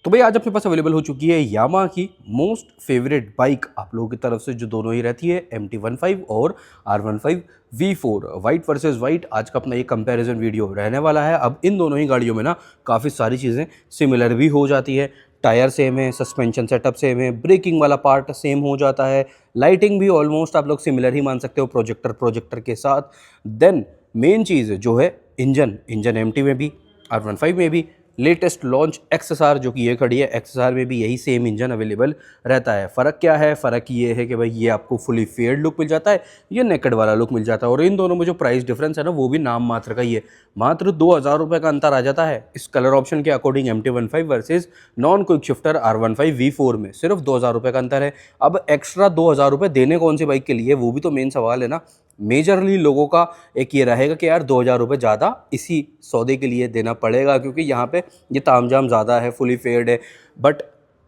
तो भाई आज अपने पास अवेलेबल हो चुकी है यामाहा की मोस्ट फेवरेट बाइक आप लोगों की तरफ से, जो दोनों ही रहती है MT-15 और R15 V4 white versus white. आज का अपना ये कंपैरिजन वीडियो रहने वाला है। अब इन दोनों ही गाड़ियों में ना काफ़ी सारी चीज़ें सिमिलर भी हो जाती है। टायर सेम है, सस्पेंशन सेटअप सेम है, ब्रेकिंग वाला पार्ट सेम हो जाता है, लाइटिंग भी ऑलमोस्ट आप लोग सिमिलर ही मान सकते हो प्रोजेक्टर के साथ। देन मेन चीज़ जो है इंजन MT में भी, R15 में भी, लेटेस्ट लॉन्च XSR जो कि ये खड़ी है, XSR में भी यही सेम इंजन अवेलेबल रहता है। फ़र्क क्या है? फ़र्क ये है कि भाई ये आपको फुली फेयर्ड लुक मिल जाता है, ये नेकेड वाला लुक मिल जाता है। और इन दोनों में जो प्राइस डिफरेंस है ना, वो भी नाम मात्र का ही है। मात्र 2000 रुपये का अंतर आ जाता है इस कलर ऑप्शन के according MT-15 versus non quick shifter R15 V4 में। सिर्फ 2000 रुपये का अंतर है। अब एक्स्ट्रा 2000 रुपये देने कौन सी बाइक के लिए, वो भी तो मेन सवाल है ना। मेजरली लोगों का एक ये रहेगा कि यार 2000 रुपये ज़्यादा इसी सौदे के लिए देना पड़ेगा, क्योंकि यहाँ पे ये तामझाम ज़्यादा है, फुली फेयर्ड है। बट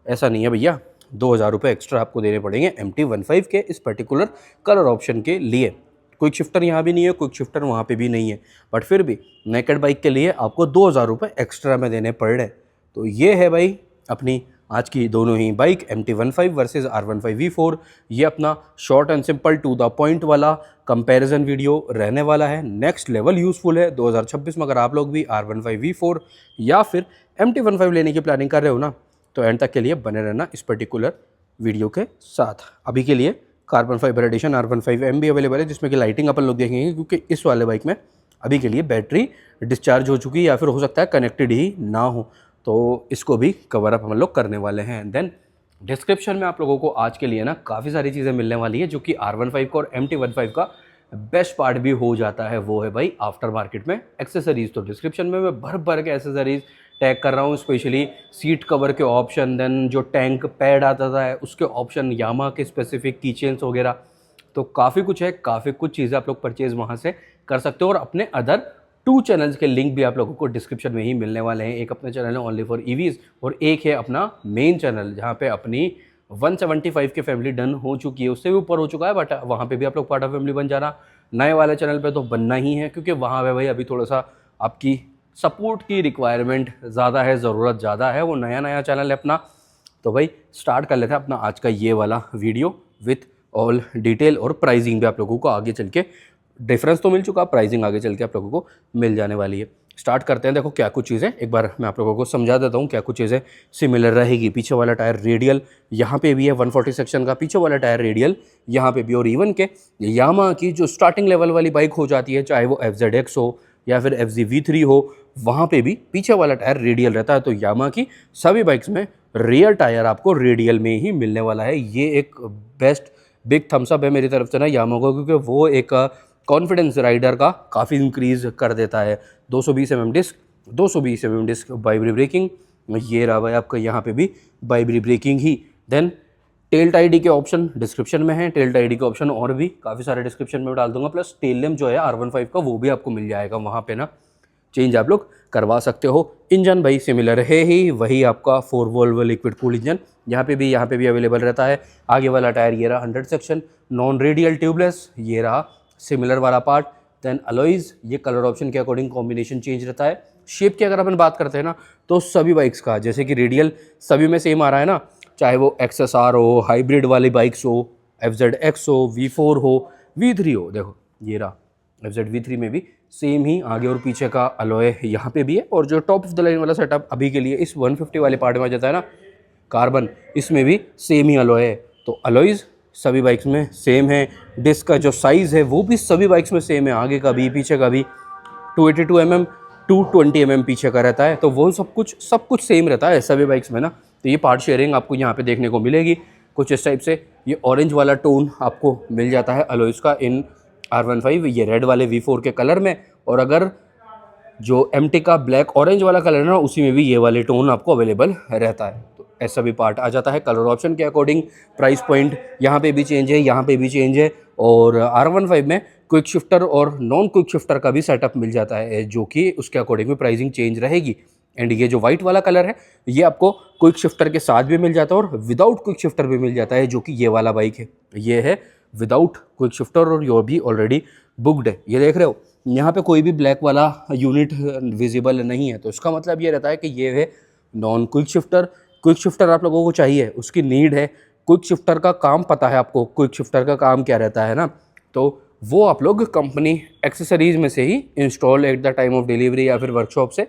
ऐसा नहीं है भैया, 2000 रुपये एक्स्ट्रा आपको देने पड़ेंगे MT-15 के इस पर्टिकुलर कलर ऑप्शन के लिए। क्विक शिफ्टर यहाँ भी नहीं है, क्विक शिफ्टर वहाँ पे भी नहीं है, बट फिर भी नेकेड बाइक के लिए आपको 2000 रुपये एक्स्ट्रा में देने पड़ रहे। तो ये है भाई अपनी आज की दोनों ही bike MT-15 versus R15 V4। ये अपना short and simple to the point वाला कंपैरिजन वीडियो रहने वाला है। नेक्स्ट लेवल यूज़फुल है 2026 में। अगर आप लोग भी R15 V4 या फिर MT-15 लेने की प्लानिंग कर रहे हो ना, तो एंड तक के लिए बने रहना इस पर्टिकुलर वीडियो के साथ। अभी के लिए कार्बन फाइबर एडिशन R15M भी अवेलेबल है, जिसमें कि लाइटिंग अपन लोग देखेंगे, क्योंकि इस वाले बाइक में अभी के लिए बैटरी डिस्चार्ज हो चुकी है या फिर हो सकता है कनेक्टेड ही ना हो, तो इसको भी कवर अप हम लोग करने वाले हैं। देन डिस्क्रिप्शन में आप लोगों को आज के लिए ना काफ़ी सारी चीज़ें मिलने वाली है, जो कि R15 का और MT-15 का बेस्ट पार्ट भी हो जाता है। वो है भाई आफ्टर मार्केट में एक्सेसरीज। तो डिस्क्रिप्शन में मैं भर भर के एक्सेसरीज टैग कर रहा हूँ, स्पेशली सीट कवर के ऑप्शन, देन जो टैंक पैड आता था उसके ऑप्शन, यामाहा के स्पेसिफिक कीचेन्स वगैरह। तो काफ़ी कुछ है, काफ़ी कुछ चीज़ें आप लोग परचेज़ वहाँ से कर सकते हो। और अपने अदर 2 चैनल्स के लिंक भी आप लोगों को डिस्क्रिप्शन में ही मिलने वाले हैं। एक अपना चैनल है ओनली फॉर ईवीज, और एक है अपना मेन चैनल जहाँ पे अपनी 175 के फैमिली डन हो चुकी है, उससे भी ऊपर हो चुका है, बट वहाँ पे भी आप लोग पार्ट ऑफ फैमिली बन जाना। नए वाले चैनल पे तो बनना ही है, क्योंकि वहाँ पे भाई अभी थोड़ा सा आपकी सपोर्ट की रिक्वायरमेंट ज़्यादा है, ज़रूरत ज़्यादा है। वो नया चैनल है अपना। तो भाई स्टार्ट कर लेते हैं अपना आज का ये वाला वीडियो विथ ऑल डिटेल और प्राइसिंग भी आप लोगों को आगे चल के, डिफरेंस तो मिल चुका, प्राइसिंग आगे चल के आप लोगों को मिल जाने वाली है। स्टार्ट करते हैं। देखो क्या कुछ चीज़ें, एक बार मैं आप लोगों को समझा देता हूँ क्या कुछ चीज़ें सिमिलर रहेगी। पीछे वाला टायर रेडियल यहाँ पे भी है, 140 सेक्शन का पीछे वाला टायर रेडियल यहाँ पे भी। और इवन के यामाहा की जो स्टार्टिंग लेवल वाली बाइक हो जाती है, चाहे वो FZX हो या फिर FZ V3 हो, वहाँ पे भी पीछे वाला टायर रेडियल रहता है। तो यामाहा की सभी बाइक्स में रियर टायर आपको रेडियल में ही मिलने वाला है। ये एक बेस्ट बिग थम्सअप है मेरी तरफ से ना यामाहा को, क्योंकि वो एक कॉन्फिडेंस राइडर का काफ़ी इंक्रीज़ कर देता है। 220 mm disc, 220 mm disc बाइब्री breaking, ये रहा भाई आपका यहाँ पे भी बाइब्री ब्रेकिंग ही। देन टेल टाइडी के ऑप्शन डिस्क्रिप्शन में है, टेल टाइडी के ऑप्शन और भी काफ़ी सारे डिस्क्रिप्शन में डाल दूंगा। प्लस टेल लैम्प जो है R15 का, वो भी आपको मिल जाएगा वहाँ पे ना, चेंज आप लोग करवा सकते हो। इंजन भाई सिमिलर है ही, वही आपका 4 वॉल्व लिक्विड कूल इंजन यहाँ पे भी अवेलेबल रहता है। आगे वाला टायर ये रहा 100 सेक्शन नॉन रेडियल ट्यूबलेस, ये रहा सिमिलर वाला पार्ट। देन अलॉयज़, ये कलर ऑप्शन के अकॉर्डिंग कॉम्बिनेशन चेंज रहता है। शेप की अगर अपन बात करते हैं ना, तो सभी बाइक्स का जैसे कि रेडियल सभी में सेम आ रहा है ना, चाहे वो XSR हो, हाइब्रिड वाली बाइक्स हो, FZX हो, V4 हो, V3 हो। देखो ये रहा FZ V3 में भी सेम ही आगे और पीछे का अलॉय यहाँ पे भी है। और जो टॉप ऑफ द लाइन वाला सेटअप अभी के लिए इस 150 वाले पार्ट में आ जाता है ना, कार्बन, इसमें भी सेम ही अलॉय है। तो अलॉयज़ सभी बाइक्स में सेम है। डिस्क का जो साइज़ है वो भी सभी बाइक्स में सेम है, आगे का भी पीछे का भी। 282 mm 220 mm पीछे का रहता है। तो वो सब कुछ सेम रहता है सभी बाइक्स में ना। तो ये पार्ट शेयरिंग आपको यहाँ पे देखने को मिलेगी कुछ इस टाइप से। ये ऑरेंज वाला टोन आपको मिल जाता है अलॉयज़ का इन R15, ये रेड वाले V4 के कलर में। और अगर जो MT का ब्लैक ऑरेंज वाला कलर है ना, उसी में भी ये वाले टोन आपको अवेलेबल रहता है। तो ऐसा भी पार्ट आ जाता है कलर ऑप्शन के अकॉर्डिंग। प्राइस पॉइंट यहाँ पे भी चेंज है, यहाँ पे भी चेंज है। और R15 में क्विक शिफ्टर और नॉन क्विक शिफ्टर का भी सेटअप मिल जाता है, जो कि उसके अकॉर्डिंग भी प्राइसिंग चेंज रहेगी। एंड ये जो वाइट वाला कलर है, ये आपको क्विक शिफ्टर के साथ भी मिल जाता है और विदाउट क्विक शिफ्टर भी मिल जाता है, जो कि ये वाला बाइक है। ये है विदाउट क्विक शिफ्टर और ये भी ऑलरेडी बुकड है। ये देख रहे हो यहाँ पे कोई भी ब्लैक वाला यूनिट विजिबल नहीं है, तो इसका मतलब ये रहता है कि ये है non quick shifter. Quick shifter आप लोगों को चाहिए, उसकी नीड है, क्विक शिफ्टर का काम पता है आपको, क्विक शिफ्टर का काम क्या रहता है ना, तो वो आप लोग कंपनी एक्सेसरीज़ में से ही install at the time of delivery या फिर वर्कशॉप से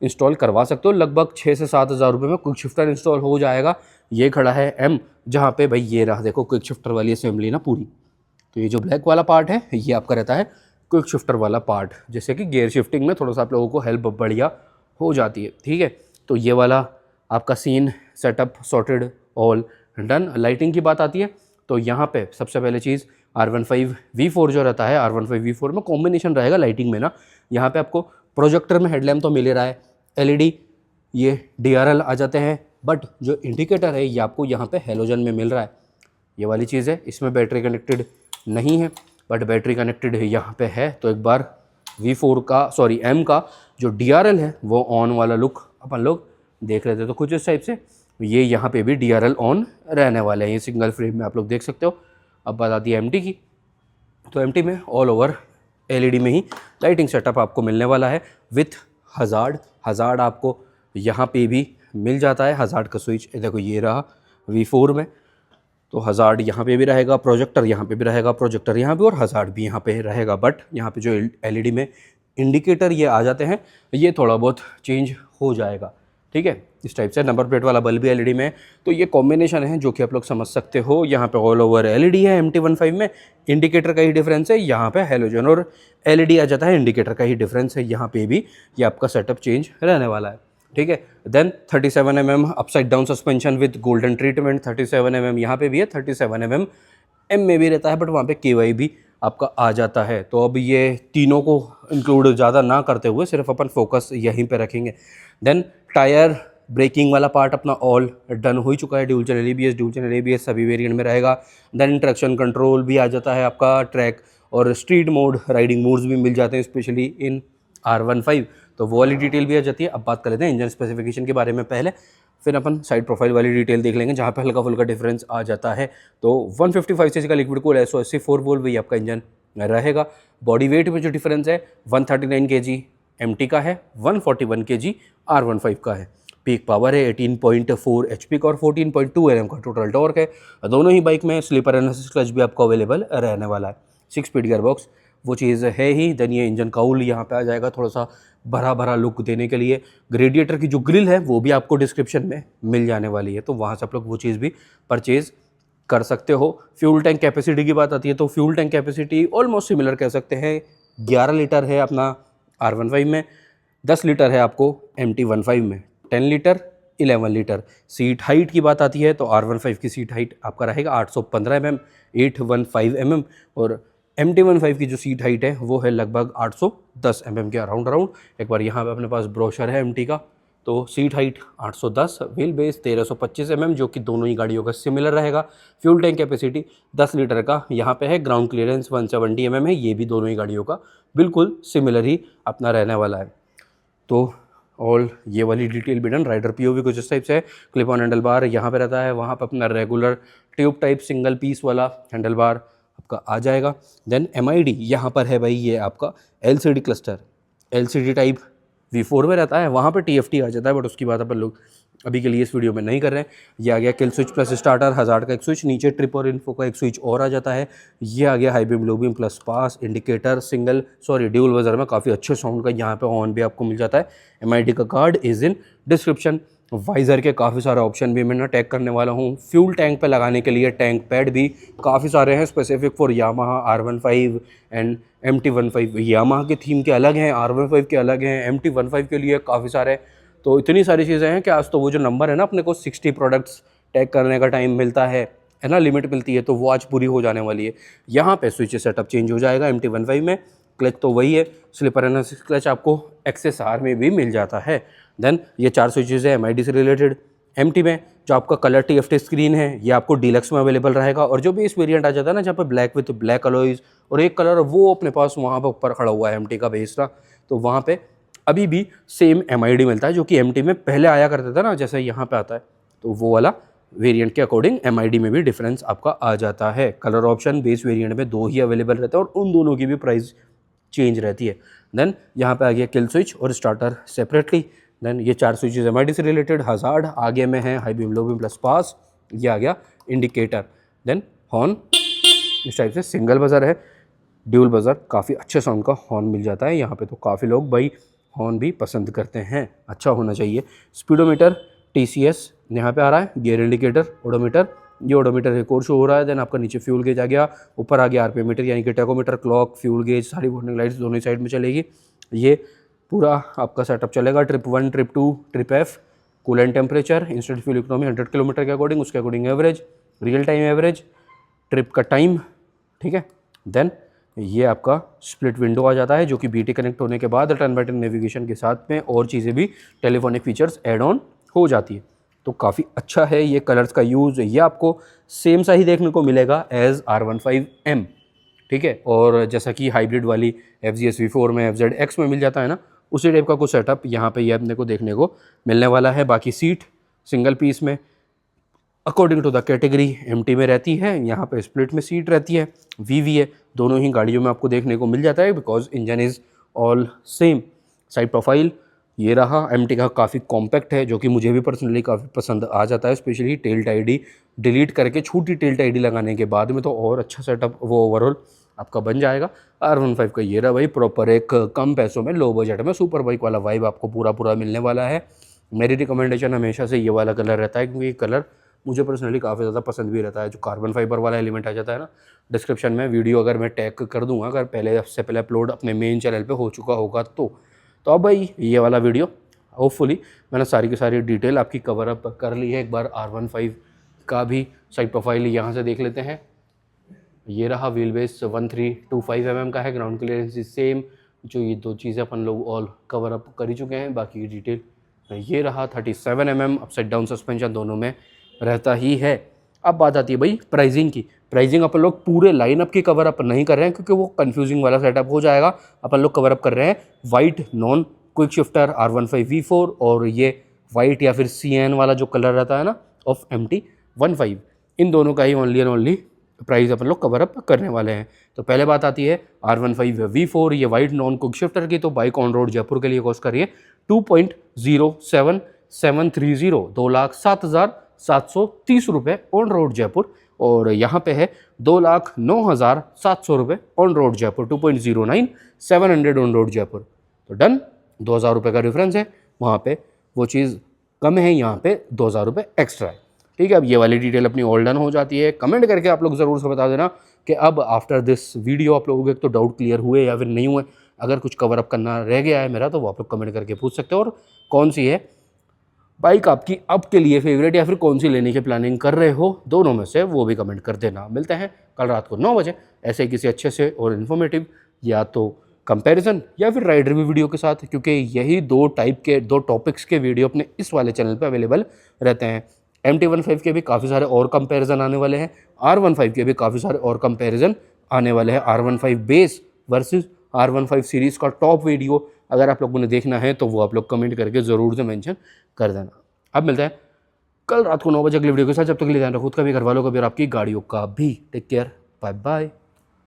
इंस्टॉल करवा सकते हो। लगभग 6 से 7 हज़ार रुपये में क्विक शिफ्टर इंस्टॉल हो जाएगा। ये खड़ा है एम, जहाँ पे भाई ये रहा देखो क्विक शिफ्टर वाली असेंबली ना पूरी। तो ये जो ब्लैक वाला पार्ट है ये आपका रहता है क्विक शिफ्टर वाला पार्ट, जैसे कि गियर शिफ्टिंग में थोड़ा सा आप लोगों को हेल्प बढ़िया हो जाती है। ठीक है, तो ये वाला आपका scene setup sorted all done. Lighting की बात आती है तो यहाँ पे सबसे पहले चीज़ R15V4 जो रहता है, R15V4 में कॉम्बिनेशन रहेगा लाइटिंग में ना। यहाँ पे आपको प्रोजेक्टर में हेडलैम्प तो मिल ही रहा है, LED ये DRL आ जाते हैं, बट जो इंडिकेटर है ये आपको यहाँ पे हेलोजन में मिल रहा है। ये वाली चीज़ है, इसमें बैटरी कनेक्टेड नहीं है बट बैटरी कनेक्टेड यहाँ पे है। तो एक बार M का जो DRL है वो ऑन वाला लुक अपन लोग देख रहे थे, तो कुछ इस टाइप से ये यहाँ पे भी DRL ऑन रहने वाले हैं। ये सिंगल फ्रेम में आप लोग देख सकते हो। अब बात आती है MT की, तो MT में ऑल ओवर LED में ही लाइटिंग सेटअप आपको मिलने वाला है विथ हज़ार्ड आपको यहाँ पे भी मिल जाता है। हज़ार्ड का स्विच देखो ये रहा V4 में, तो हज़ार्ड यहाँ पे भी रहेगा, प्रोजेक्टर यहाँ पे भी रहेगा, प्रोजेक्टर यहाँ पे और हज़ार्ड भी यहाँ पे रहेगा। बट यहाँ पे जो LED में इंडिकेटर ये आ जाते हैं ये थोड़ा बहुत चेंज हो जाएगा। ठीक है, इस टाइप से नंबर प्लेट वाला बल्ब भी LED में है। तो ये कॉम्बिनेशन है जो कि आप लोग समझ सकते हो। यहाँ पे ऑल ओवर LED है MT15 में, इंडिकेटर का ही डिफरेंस है, यहाँ पे हेलोजन और LED आ जाता है, इंडिकेटर का ही डिफरेंस है। यहाँ पे भी ये आपका सेटअप चेंज रहने वाला है। ठीक है, then 37 mm upside down suspension with golden treatment. 37 mm यहाँ पे भी है, 37 mm M में भी रहता है, बट वहाँ पे KY भी आपका आ जाता है। तो अब ये तीनों को इंक्लूड ज़्यादा ना करते हुए सिर्फ अपन फोकस यहीं पे रखेंगे। देन टायर ब्रेकिंग वाला पार्ट अपना ऑल डन हो ही चुका है, ड्यूल चैनल ABS सभी वेरिएंट में रहेगा। देन ट्रैक्शन कंट्रोल भी आ जाता है आपका, ट्रैक और स्ट्रीट मोड राइडिंग मोड्स भी मिल जाते हैं स्पेशली इन R15, तो वो वाली डिटेल भी आ जाती है। अब बात कर लेते हैं इंजन स्पेसिफिकेशन के बारे में पहले, फिर अपन साइड प्रोफाइल वाली डिटेल देख लेंगे जहाँ पे हल्का फुल्का डिफरेंस आ जाता है। तो 155 सीसी का लिक्विड कूल SO80 4 वोल्ट वही आपका इंजन रहेगा। बॉडी वेट में जो डिफरेंस है 139 kg MT का है, 141 kg R15 का है। पीक पावर है 18.4 HP का और 14.2 Nm का टोटल टॉर्क है। दोनों ही बाइक में स्लीपर एंड असिस्ट क्लच भी आपको अवेलेबल रहने वाला है। 6 स्पीड गियर बॉक्स वो चीज़ है ही। देन ये इंजन काउल यहाँ पे आ जाएगा थोड़ा सा भरा भरा लुक देने के लिए। ग्रेडिएटर की जो ग्रिल है वो भी आपको डिस्क्रिप्शन में मिल जाने वाली है, तो वहाँ से आप लोग वो चीज़ भी परचेज़ कर सकते हो। फ्यूल टैंक कैपेसिटी की बात आती है तो fuel tank capacity almost similar कह सकते हैं। 11 लीटर है अपना R15 में, 10 लीटर है आपको MT15 में, 10 लीटर 11 लीटर। सीट हाइट की बात आती है तो R15 की सीट हाइट आपका रहेगा 815 mm 815 mm, और MT15 की जो सीट हाइट है वो है लगभग 810 mm के अराउंड। एक बार यहाँ पे अपने पास ब्रोशर है MT का, तो seat height 810, wheel base 1325 mm जो कि दोनों ही गाड़ियों का सिमिलर रहेगा। फ्यूल टैंक कैपेसिटी 10 लीटर का यहाँ पे है। ग्राउंड क्लियरेंस 170 mm है, ये भी दोनों ही गाड़ियों का बिल्कुल सिमिलर ही अपना रहने वाला है। तो ऑल ये वाली डिटेल भी डन। राइडर POV कुछ इस टाइप से है। क्लिप ऑन हैंडल बार यहाँ पे रहता है, वहाँ पे अपना regular tube type single piece वाला हैंडल बार आपका आ जाएगा। देन MID यहाँ पर है भाई, ये आपका LCD cluster LCD type V4 में रहता है, वहाँ पे TFT आ जाता है, बट उसकी बात अपन लोग अभी के लिए इस वीडियो में नहीं कर रहे हैं। ये आ गया kill switch plus starter, hazard का एक स्विच, नीचे ट्रिप और इन्फो का एक स्विच और आ जाता है। ये आ गया high beam low beam plus pass, indicator dual buzzer में काफ़ी अच्छे साउंड का यहाँ पे ऑन भी आपको मिल जाता है। MID का card is in description. Visor के काफ़ी सारे ऑप्शन भी मैं ना टैग करने वाला हूँ। फ्यूल टैंक पे लगाने के लिए टैंक पैड भी काफ़ी सारे हैं specific for Yamaha R15 and MT15। Yamaha के थीम के अलग हैं, R15 के अलग हैं, MT15 के लिए काफ़ी सारे। तो इतनी सारी चीज़ें हैं कि आज तो वो जो नंबर है ना अपने को 60 प्रोडक्ट्स टैग करने का टाइम मिलता है ना, लिमिट मिलती है, तो वो आज पूरी हो जाने वाली है। यहाँ पे स्विच सेटअप चेंज हो जाएगा MT15 में। क्लच तो वही है, स्लीपर एंड असिस्ट क्लच आपको XSR में भी मिल जाता है। देन ये 4 स्विचेज़ है MID से रिलेटेड। MT में जो आपका कलर TFT स्क्रीन है ये आपको डीलक्स में अवेलेबल रहेगा, और जो भी इस वेरिएंट आ जाता है ना जहाँ पर ब्लैक विथ ब्लैक अलॉयज़ और एक कलर वो अपने पास वहाँ पर ऊपर खड़ा हुआ है MT का बेस ना, तो वहाँ पे अभी भी सेम MID मिलता है जो कि MT में पहले आया करता था ना, जैसे यहाँ पे आता है, तो वो वाला वेरिएंट के अकॉर्डिंग MID में भी डिफरेंस आपका आ जाता है। कलर ऑप्शन बेस वेरिएंट में 2 ही अवेलेबल रहता है और उन दोनों की भी प्राइस चेंज रहती है। देन यहाँ पे आ गया किल स्विच और स्टार्टर सेपरेटली। देन ये 4 स्विचेज MID से रिलेटेड, हजार्ड आगे में है, high beam low beam plus pass, ये आ गया इंडिकेटर। देन हॉर्न इस टाइप से, सिंगल बजर है, ड्यूल बजर, काफ़ी अच्छे साउंड का हॉर्न मिल जाता है यहाँ पे, तो काफ़ी लोग भाई हॉर्न भी पसंद करते हैं, अच्छा होना चाहिए। स्पीडोमीटर TCS यहाँ पे आ रहा है, गियर इंडिकेटर, ओडोमीटर, ये ओडोमीटर एक और शो हो रहा है। देन आपका नीचे फ्यूल गेज आ गया, ऊपर आ गया RPM मीटर यानी कि टैकोमीटर, क्लॉक, फ्यूल गेज, सारी वार्निंग लाइट्स दोनों ही साइड में चलेगी। ये पूरा आपका सेटअप चलेगा, trip 1, trip 2, trip F, coolant temperature, instant fuel economy 100 kilometre के अकॉर्डिंग, उसके according average, real time average, trip का टाइम, ठीक है। देन ये आपका स्प्लिट विंडो आ जाता है जो कि BT कनेक्ट होने के बाद टर्न बाय टर्न नेविगेशन के साथ में और चीज़ें भी टेलीफोनिक फीचर्स ऐड ऑन हो जाती है, तो काफ़ी अच्छा है। ये कलर्स का यूज़ ये आपको सेम सा ही देखने को मिलेगा एज R15M, ठीक है। और जैसा कि हाइब्रिड वाली FZS V4 में, FZX में मिल जाता है ना, उसी टाइप का कुछ सेटअप यहाँ पे ये अपने को देखने को मिलने वाला है। बाकी सीट सिंगल पीस में according to the category MT में रहती है, यहाँ पे स्प्लिट में सीट रहती है, VVA दोनों ही गाड़ियों में आपको देखने को मिल जाता है because engine is all same. Side profile ये रहा, MT का काफ़ी कॉम्पैक्ट है जो कि मुझे भी पर्सनली काफ़ी पसंद आ जाता है, स्पेशली टेल टाइडी डिलीट करके छोटी टेल टाइडी लगाने के बाद में तो और अच्छा सेटअप वो ओवरऑल आपका बन जाएगा। R15 का ये रहा भाई, प्रॉपर एक कम पैसों में लो बजट में सुपर बाइक वाला वाइब आपको पूरा मिलने वाला है। मेरी रिकमेंडेशन हमेशा से ये वाला कलर रहता है क्योंकि ये कलर मुझे पर्सनली काफ़ी ज़्यादा पसंद भी रहता है। जो कार्बन फाइबर वाला एलिमेंट आ जाता है ना, डिस्क्रिप्शन में वीडियो अगर मैं टैग कर दूंगा, अगर सबसे पहले अपलोड अपने मेन चैनल पे हो चुका होगा तो अब भाई ये वाला वीडियो होपफुली मैंने सारी की सारी डिटेल आपकी कवर अप कर ली है। एक बार R15 का भी साइड प्रोफाइल यहाँ से देख लेते हैं। ये रहा, व्हील बेस 1325 mm का है, ग्राउंड क्लियरेंस सेम, जो ये दो चीज़ें अपन लोग ऑल कवर अप कर ही चुके हैं। बाकी डिटेल ये रहा, 37 mm अपसाइड डाउन सस्पेंशन दोनों में रहता ही है। अब बात आती है भाई प्राइसिंग की। प्राइसिंग अपन लोग पूरे लाइनअप की कवर अप नहीं कर रहे हैं क्योंकि वो कंफ्यूजिंग वाला सेटअप हो जाएगा। अपन लोग कवर अप कर रहे हैं white non quick shifter R15 V4 और ये वाइट या फिर CN वाला जो कलर रहता है ना ऑफ MT15, इन दोनों का ही ओनली एंड ओनली प्राइस अपन लोग कवर अप करने वाले हैं। तो पहले बात आती है R15 V4, ये वाइट नॉन क्विक शिफ्टर की, तो बाइक ऑन रोड जयपुर के लिए कॉस्ट कर रही है 2.07730, 2,07,730 रुपये ऑन रोड जयपुर। और यहाँ पे है 2,09,700 रुपये on road Jaipur, 2.09,700 on road Jaipur. तो डन, 2,000 रुपये का डिफरेंस है, वहाँ पे वो चीज़ कम है, यहाँ पे 2,000 रुपये एक्स्ट्रा है, ठीक है। अब ये वाली डिटेल अपनी ऑल डन हो जाती है। कमेंट करके आप लोग ज़रूर से बता देना कि अब आफ्टर दिस वीडियो आप लोगों के तो डाउट क्लियर हुए या फिर नहीं हुए। अगर कुछ कवर अप करना रह गया है मेरा तो वो आप लोग कमेंट करके पूछ सकते हो। और कौन सी है बाइक आपकी अब के लिए फेवरेट या फिर कौन सी लेने की प्लानिंग कर रहे हो, दोनों में से वो भी कमेंट कर देना। मिलते हैं कल रात को 9 बजे ऐसे किसी अच्छे से और इन्फॉर्मेटिव या तो कंपैरिजन या फिर राइड रिव्यू वीडियो के साथ, क्योंकि यही दो टॉपिक्स के वीडियो अपने इस वाले चैनल पे अवेलेबल रहते हैं। MT15 के भी काफ़ी सारे और कंपैरिजन आने वाले हैं, R15 के भी काफ़ी सारे और कंपैरिजन आने वाले हैं। R15 base versus R15 series का टॉप वीडियो अगर आप लोगों ने देखना है तो वो आप लोग कमेंट करके ज़रूर से मेंशन कर देना। अब मिलते हैं कल रात को 9 बजे अगली वीडियो के साथ। जब तक के लिए ध्यान रखो खुद का भी, घर वालों का भी और आपकी गाड़ियों का भी। Take care, bye bye.